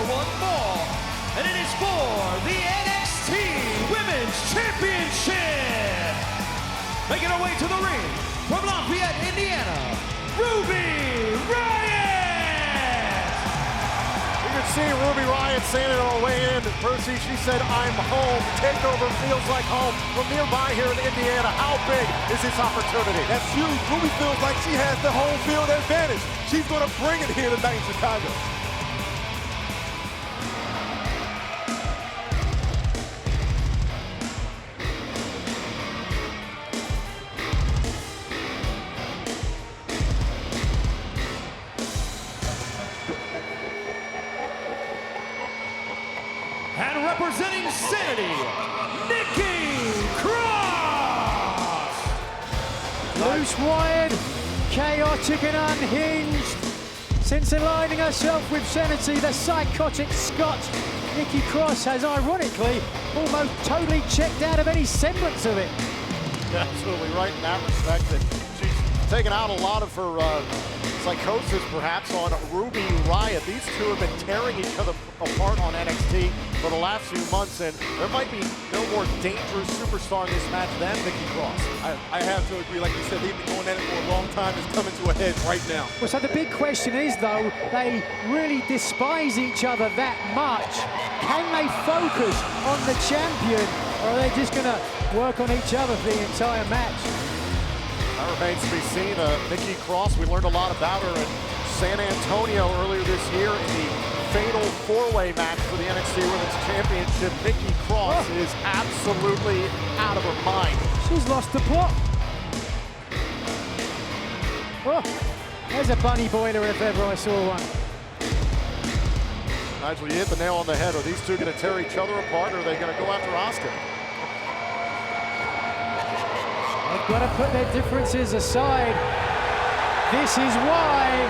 one more, and it is for the NXT Women's Championship. Making her way to the ring from Lafayette, Indiana, Ruby Riott. You can see Ruby Riott saying it on the way in. Percy, she said, "I'm home." TakeOver feels like home from nearby here in Indiana. How big is this opportunity? That's huge. Ruby feels like she has the home field advantage. She's going to bring it here tonight in Chicago. And representing Sanity, Nikki Cross. Loose wired, chaotic and unhinged. Since aligning herself with Sanity, the psychotic Scot, Nikki Cross has ironically almost totally checked out of any semblance of it. Absolutely right in that respect. That she's taken out a lot of her psychosis, perhaps, on Ruby Riott. These two have been tearing each other apart on NXT for the last few months, and there might be no more dangerous superstar in this match than Nikki Cross. I have to agree. Like you said, they've been going at it for a long time. It's coming to a head right now. Well, so the big question is, though, they really despise each other that much. Can they focus on the champion, or are they just going to work on each other for the entire match? That remains to be seen. Nikki Cross, we learned a lot about her in San Antonio earlier this year in the fatal four-way match for the NXT Women's Championship. Nikki Cross is absolutely out of her mind. She's lost the plot. Oh, there's a bunny boiler if ever I saw one. Nigel, you hit the nail on the head. Are these two going to tear each other apart, or are they going to go after Asuka? They've got to put their differences aside. This is why.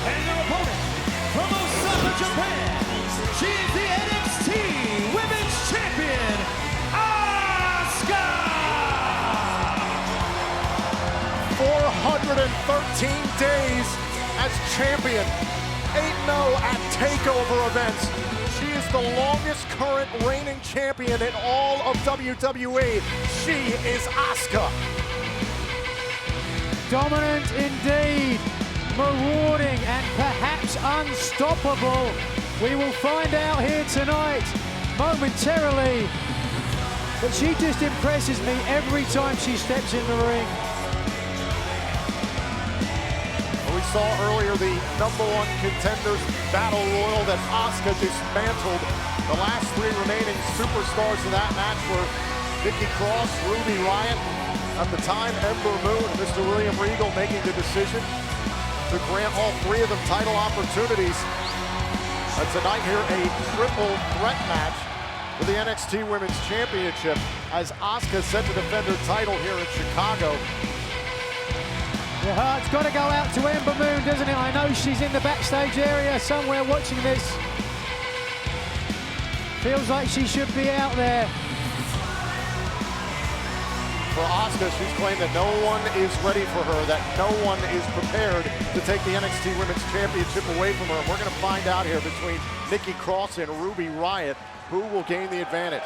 And their opponent from Osaka, Japan. She is the NXT Women's Champion, Asuka. 413 days as champion. 8-0 at TakeOver events. She is the longest current reigning champion in all of WWE. She is Asuka. Dominant indeed, marauding and perhaps unstoppable. We will find out here tonight, momentarily. But she just impresses me every time she steps in the ring. We saw earlier the #1 contenders battle royal that Asuka dismantled. The last three remaining superstars in that match were Nikki Cross, Ruby Riott, at the time Ember Moon, and Mr. William Regal making the decision to grant all three of them title opportunities. Tonight here, a triple threat match for the NXT Women's Championship as Asuka set to defend her title here in Chicago. Your heart's got to go out to Ember Moon, doesn't it? I know she's in the backstage area somewhere watching this. Feels like she should be out there. For Asuka, she's claimed that no one is ready for her, that no one is prepared to take the NXT Women's Championship away from her. And we're going to find out here between Nikki Cross and Ruby Riott who will gain the advantage.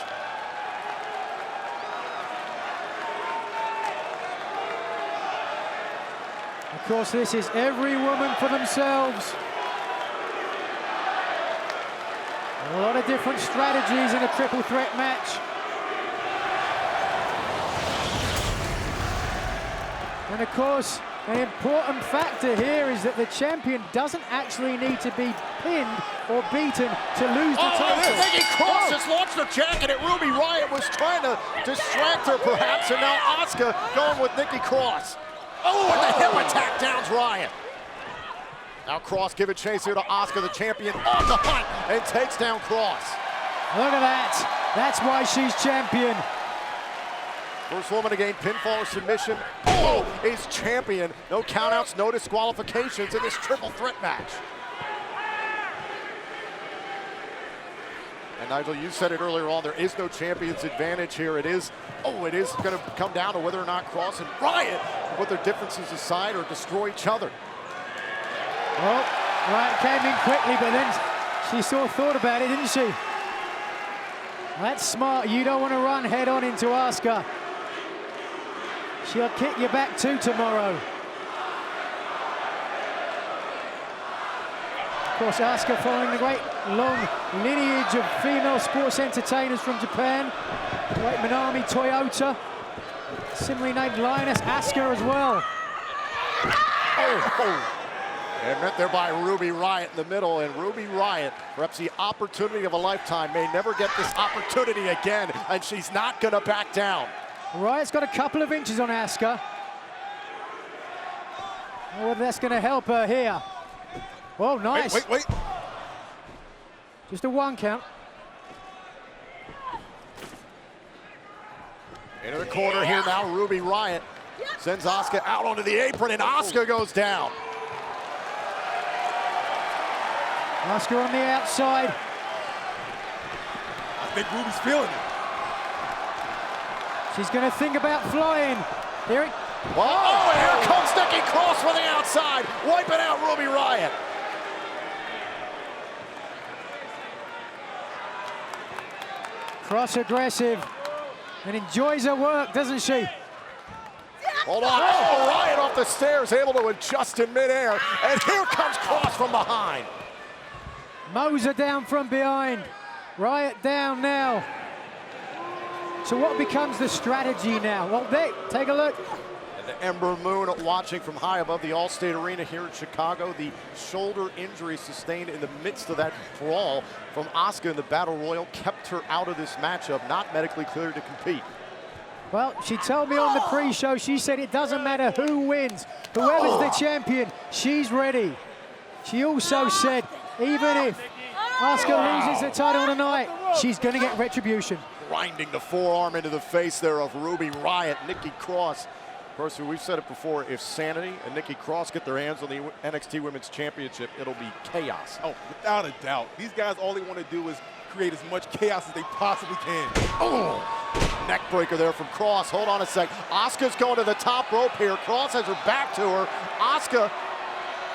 Of course, this is every woman for themselves. A lot of different strategies in a triple threat match. And of course, an important factor here is that the champion doesn't actually need to be pinned or beaten to lose the title. Nikki Cross has launched a jacket at Ruby Riott, was trying to distract her perhaps, and now Asuka going with Nikki Cross. Oh, and the hip attack downs Riott. Now Cross give a chase here to Asuka, the champion, on the hunt, and takes down Cross. Look at that. That's why she's champion. First woman to gain pinfall or submission. Oh, is champion. No countouts, no disqualifications in this triple threat match. And Nigel, you said it earlier on, there is no champion's advantage here. It is going to come down to whether or not Cross and Riott put their differences aside or destroy each other. Well, Riott came in quickly, but then she sort of thought about it, didn't she? That's smart. You don't want to run head on into Asuka. She'll kick you back too tomorrow. Of course, Asuka following the great long lineage of female sports entertainers from Japan. Great Minami Toyota. Similarly named Lioness Asuka as well. Oh. And met there by Ruby Riott in the middle, and Ruby Riott, perhaps the opportunity of a lifetime, may never get this opportunity again, and she's not gonna back down. Riott's got a couple of inches on Asuka. Whether that's gonna help her here. Oh, nice. Wait. Just a 1 count. Into the corner here now, Ruby Riott sends Asuka out onto the apron, and Asuka goes down. Asuka on the outside. I think Ruby's feeling it. She's going to think about flying. Here it. Oh, and here comes Nikki Cross from the outside, wiping out Ruby Riott. Cross aggressive and enjoys her work, doesn't she? Hold on. Oh, Riott off the stairs, able to adjust in midair, and here comes Cross from behind. Mows her down from behind. Riott down now. So what becomes the strategy now? Well, take a look. And the Ember Moon watching from high above the Allstate Arena here in Chicago. The shoulder injury sustained in the midst of that brawl from Asuka in the Battle Royal kept her out of this matchup, not medically cleared to compete. Well, she told me on the pre-show, she said it doesn't matter who wins, whoever's the champion, she's ready. She also said, even if Asuka loses the title tonight, she's going to get retribution. Grinding the forearm into the face there of Ruby Riott. Nikki Cross. Of course, we've said it before, if Sanity and Nikki Cross get their hands on the NXT Women's Championship, it'll be chaos. Oh, without a doubt. These guys, all they want to do is create as much chaos as they possibly can. Oh, neck breaker there from Cross. Hold on a sec. Asuka's going to the top rope here. Cross has her back to her. Asuka.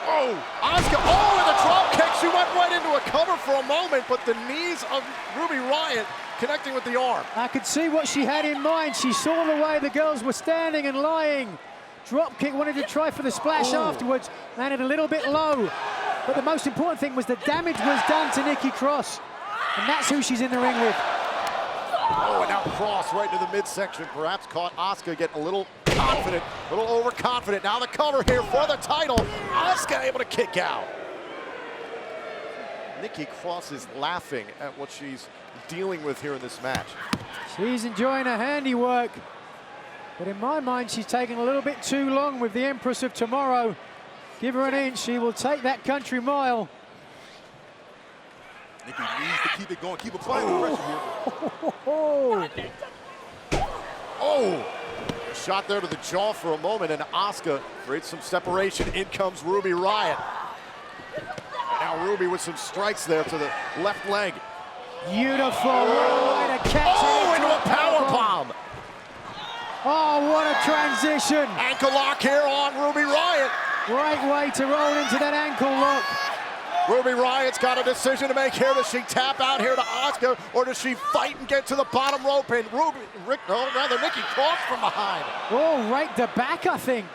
Oh, Asuka, and the drop kick. She went right into a cover for a moment, but the knees of Ruby Riott connecting with the arm. I could see what she had in mind. She saw the way the girls were standing and lying. Drop kick, wanted to try for the splash afterwards. Landed a little bit low. But the most important thing was the damage was done to Nikki Cross. And that's who she's in the ring with. Oh, and now Cross right into the midsection. Perhaps caught Asuka getting a little confident, a little overconfident. Now the cover here for the title. Asuka able to kick out. Nikki Cross is laughing at what she's dealing with here in this match. She's enjoying her handiwork. But in my mind, she's taking a little bit too long with the Empress of Tomorrow. Give her an inch, she will take that country mile. Nikki needs to keep it going, keep applying the pressure here. Oh, shot there to the jaw for a moment, and Asuka creates some separation. In comes Ruby Riott. Now Ruby with some strikes there to the left leg. Beautiful way to catch it. Into a powerbomb. Oh, what a transition. Ankle lock here on Ruby Riott. Great way to roll into that ankle lock. Ruby Riott's got a decision to make here. Does she tap out here to Asuka, or does she fight and get to the bottom rope? And Nikki Cross from behind. Oh, right the back, I think.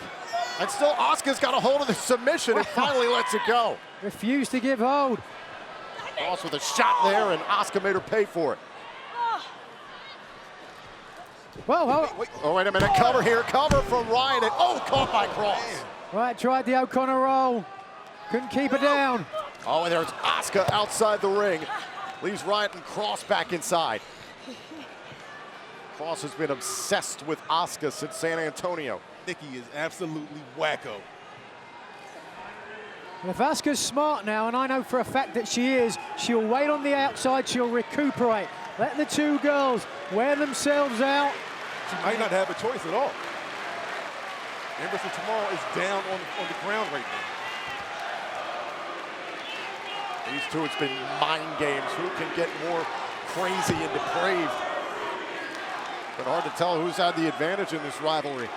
And still Asuka's got a hold of the submission and finally lets it go. Refused to give hold. Cross with a shot there, and Asuka made her pay for it. Whoa. Oh, wait a minute. Cover here. Cover from Riott. And, caught by Cross. Right, tried the O'Connor roll. Couldn't keep her down. Oh, and there's Asuka outside the ring. Leaves Riott and Cross back inside. Cross has been obsessed with Asuka since San Antonio. Nikki is absolutely wacko. If Asuka's smart now, and I know for a fact that she is, she'll wait on the outside, she'll recuperate. Let the two girls wear themselves out, She might not have a choice at all. Empress of Tomorrow is down on the ground right now. These two, it's been mind games. Who can get more crazy and depraved? But hard to tell who's had the advantage in this rivalry.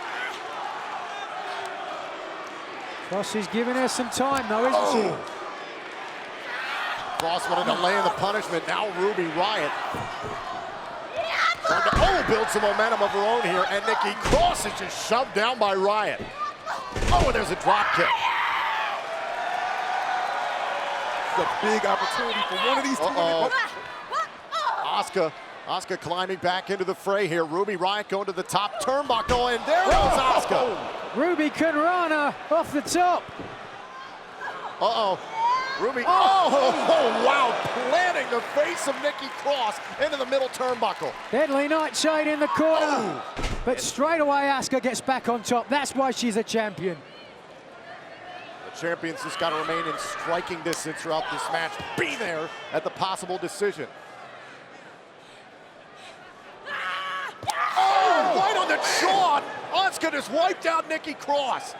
Cross is giving her some time, though, isn't she? Cross wanted to lay in the punishment. Now Ruby Riott. Builds some momentum of her own here, and Nikki Cross is just shoved down by Riott. Oh, and there's a drop kick. It's a big opportunity for one of these two. Asuka climbing back into the fray here. Ruby Riott going to the top turnbuckle, and there goes Asuka. Ruby can run her off the top. Ruby, wow, planting the face of Nikki Cross into the middle turnbuckle. Deadly Nightshade in the corner. But straight away, Asuka gets back on top. That's why she's a champion. The champion's just got to remain in striking distance throughout this match. Be there at the possible decision. Right on the jaw. Asuka just wiped out Nikki Cross.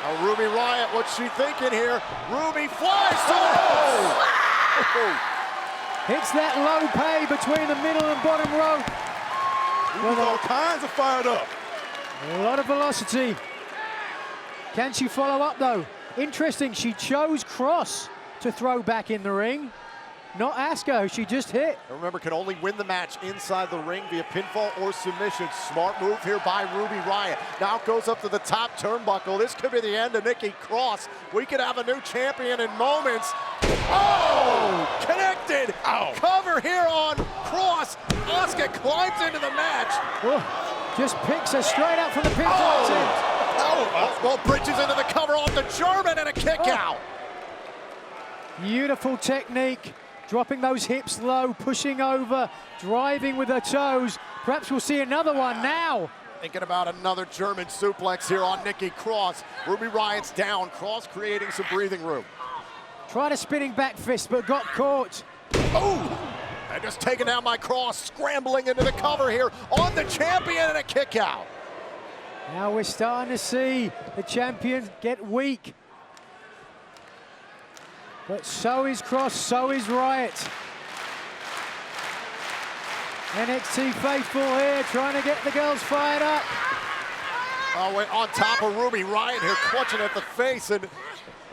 Now Ruby Riott, what's she thinking here? Ruby flies to the Hits that low pay between the middle and bottom rope. With all kinds of fired up. A lot of velocity. Can she follow up, though? Interesting, she chose Cross to throw back in the ring, not Asuka, who she just hit. And remember, can only win the match inside the ring via pinfall or submission. Smart move here by Ruby Riott. Now it goes up to the top turnbuckle. This could be the end of Nikki Cross. We could have a new champion in moments. Connected. Cover here on Cross. Asuka climbs into the match. Just picks her straight out from the pinfall attempt. Well, bridges into the cover off the German and a kick out. Beautiful technique. Dropping those hips low, pushing over, driving with her toes. Perhaps we'll see another one now. Thinking about another German suplex here on Nikki Cross. Ruby Riott's down. Cross creating some breathing room. Tried a spinning back fist, but got caught. And just taken down by Cross, scrambling into the cover here on the champion and a kick out. Now we're starting to see the champion get weak. But so is Cross, so is Riott. NXT faithful here, trying to get the girls fired up. We're on top of Ruby Riott here, clutching at the face, and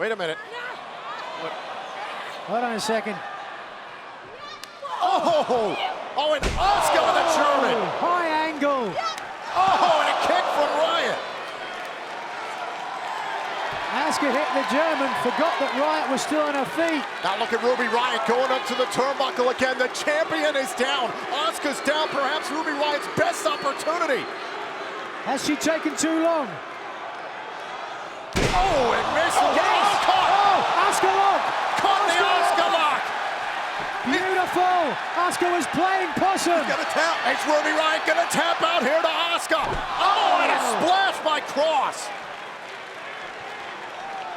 wait a minute. Hold on a second. And Asuka with a German. High angle. And a kick from Riott. Asuka hit the German, forgot that Riott was still on her feet. Now look at Ruby Riott going up to the turnbuckle again. The champion is down. Asuka's down, perhaps Ruby Riott's best opportunity. Has she taken too long? And missed. Asuka lock. Caught the Asuka lock. Beautiful. Asuka was playing possum. Gonna tap. It's Ruby Riott gonna tap out here to Asuka. And a splash by Cross.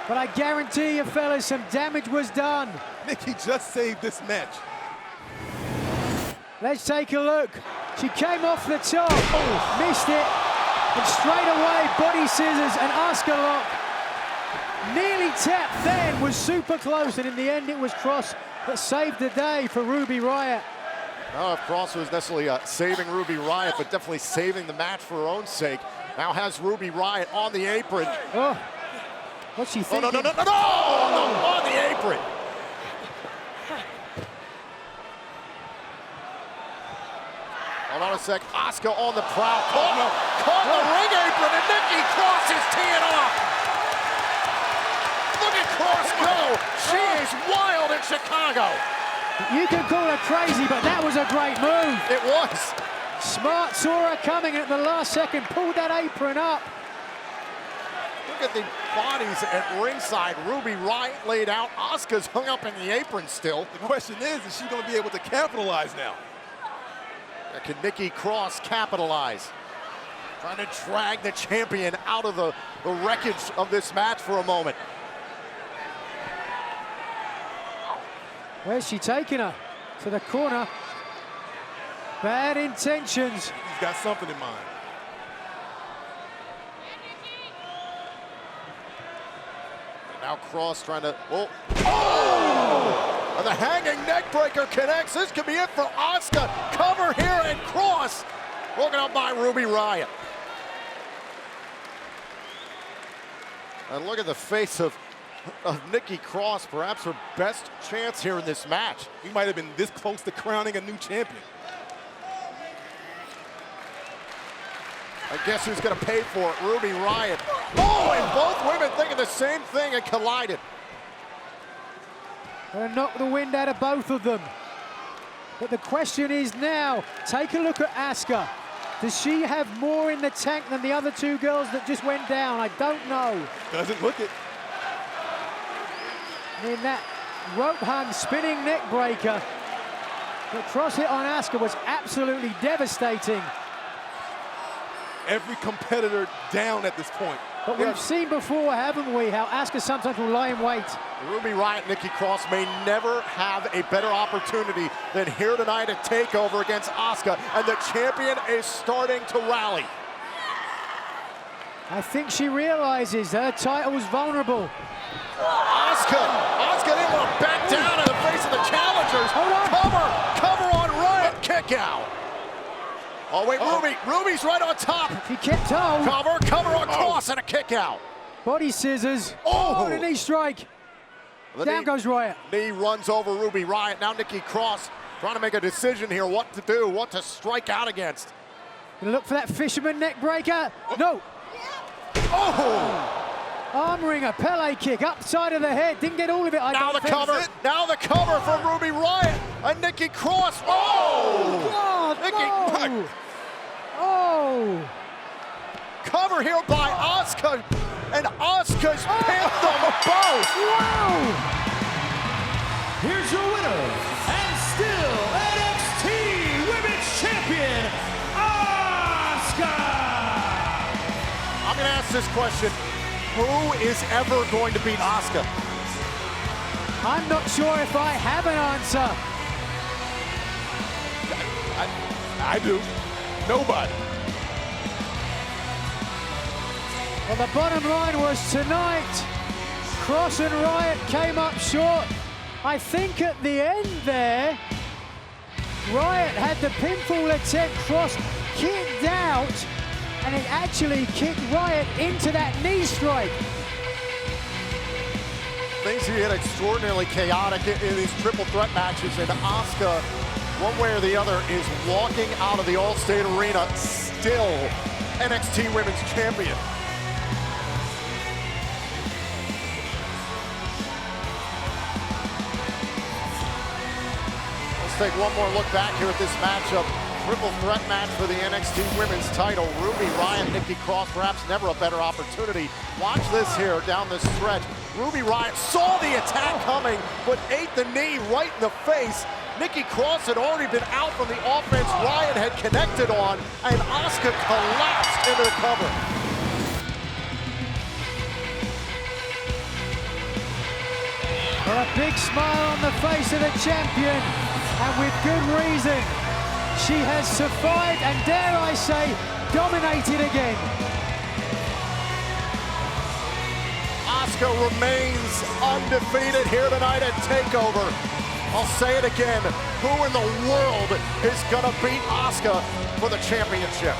But I guarantee you, fellas, some damage was done. Nikki just saved this match. Let's take a look. She came off the top, missed it, and straight away, body scissors and Asuka lock. Nearly tapped then, was super close, and in the end, it was Cross that saved the day for Ruby Riott. No, if Cross was necessarily saving Ruby Riott, but definitely saving the match for her own sake. Now has Ruby Riott on the apron. What's she thinking? No, on the apron. Hold on a sec, Asuka on the prowl. Caught the ring apron, and Nikki Cross is teeing off. Look at Cross go. She is wild in Chicago. You can call her crazy, but that was a great move. It was. Smart saw her coming at the last second, pulled that apron up. Look at the bodies at ringside. Ruby Riott laid out. Asuka's hung up in the apron still. The question is she going to be able to capitalize now? Can Nikki Cross capitalize? Trying to drag the champion out of the wreckage of this match for a moment. Where's she taking her? To the corner. Bad intentions. He's got something in mind. And now Cross trying to, oh! And the hanging neck breaker connects. This could be it for Asuka. Cover here and Cross. Broken up by Ruby Riott. And look at the face of Nikki Cross, perhaps her best chance here in this match. We might have been this close to crowning a new champion. I guess who's gonna pay for it? Ruby Riott. Oh, and both women thinking the same thing and collided. Gonna knock the wind out of both of them. But the question is now, take a look at Asuka. Does she have more in the tank than the other two girls that just went down? I don't know. Doesn't look it. In that rope hung spinning neck breaker, the cross hit on Asuka was absolutely devastating. Every competitor down at this point. But we've seen before, haven't we, how Asuka sometimes will lie in wait. Ruby Riott, Nikki Cross may never have a better opportunity than here tonight at TakeOver against Asuka, and the champion is starting to rally. I think she realizes her title's vulnerable. Asuka didn't want to back down in the face of the challengers. Hold on. Cover on Riott, kick out. Oh wait, Ruby's right on top. She kept hold. Cover on Cross and a kick out. Body scissors. Oh. The knee strike. The Down goes Riott. Knee runs over Ruby Riott. Now Nikki Cross trying to make a decision here, what to do, what to strike out against. Gonna look for that fisherman neck breaker. No. Oh! Arm ringer, Pele kick, upside of the head. Didn't get all of it. Now the cover from Ruby Riott and Nikki Cross. Oh! God, Nikki. no. Oh! Cover here by Asuka, and Asuka's pinned them both. Wow! Here's your winner, and still NXT Women's Champion, Asuka! I'm gonna ask this question. Who is ever going to beat Asuka? I'm not sure if I have an answer. I do. Nobody. Well, the bottom line was tonight, Cross and Riott came up short. I think at the end there, Riott had the pinfall attempt, Cross kicked out, and it actually kicked Riott into that knee strike. Things get extraordinarily chaotic in these triple threat matches, and Asuka, one way or the other, is walking out of the Allstate Arena still NXT Women's Champion. Let's take one more look back here at this matchup. Triple threat match for the NXT Women's title. Ruby Riott, Nikki Cross, perhaps never a better opportunity. Watch this here down this stretch. Ruby Riott saw the attack coming, but ate the knee right in the face. Nikki Cross had already been out from the offense Riott had connected on, and Asuka collapsed into the cover. Well, a big smile on the face of the champion, and with good reason. She has survived and, dare I say, dominated again. Asuka remains undefeated here tonight at TakeOver. I'll say it again, who in the world is gonna beat Asuka for the championship?